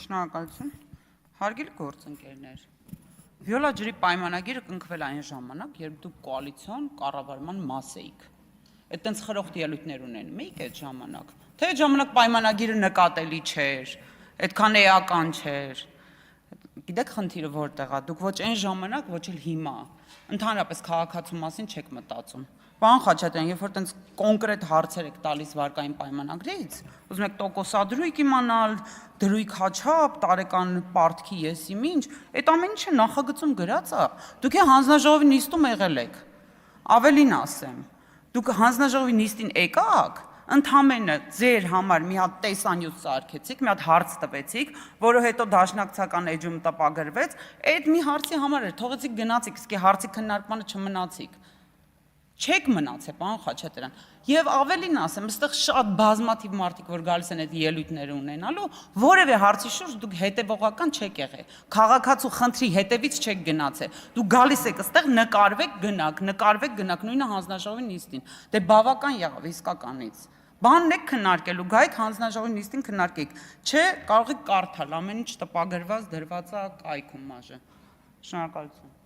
Շնորհակալություն։ Հարգելի գործընկերներ, Վիոլա ջրի պայմանագիրը կնքվել այն ժամանակ, երբ դուք կոալիցիոն կառավարման մաս էիք։ Այդ տենց խրոխտ ելույթներ ունենում էիք այդ ժամանակ։ Թե այդ ժամանակ պայմանագիրը նկատելի չէր, այդքան էական չէր։ Գիտեք խնդիրը որտեղ է, դուք ոչ այն ժամանակ, ոչ էլ հիմա ընդհանրապես քաղաքացու մասին չեք մտածում։ Պարոն Խաչատրյան, երբ որ տենց կոնկրետ հարցեր եք տալիս վարկային պայմանագրից, ուզում եք տոկոսադրույք իմանալ, դրույք հաչապ, տարեկան պարտքի եսի ինչ, այդ ամեն ինչը նախագծում գրած է։ Դուք հանձնաժողովի նիստում եղել եք։ Ավելին ասեմ, դուք հանձնաժողովի նիստին եկաք, ընդամենը ձեր համար մի հատ տեսանյութ սարքեցիք, մի հատ հարց տվեցիք, որը հետո դաշնակցական էջում տպագրվեց, այդ մի հարցի համար էր, թողեցիք գնացիք, իսկ հարցի քննարկմանը չմնացիք։ Չեք մնացել, պարոն Խաչատրյան, եւ ավելին ասեմ, այստեղ շատ բազմաթիվ մարդիկ, որ գալիս են այդ ելույթները ունենալու, որևէ հարցի շուրջ դուք հետևողական չեք եղել, քաղաքացու խնդրի հետևից չեք գնացել, դուք գալիս եք այստեղ նկարվեք գնաք, նույնը հանձնաժողովի նիստին, դե բավական եղավ իսկականից, բանն եք քննարկելու, գայք հանձնաժողովի նիստին քննարկեք, չէ, կարող եք կարդալ, ամեն ինչ տպագրված, դրված է կայքում մաժը, շնորհակալություն։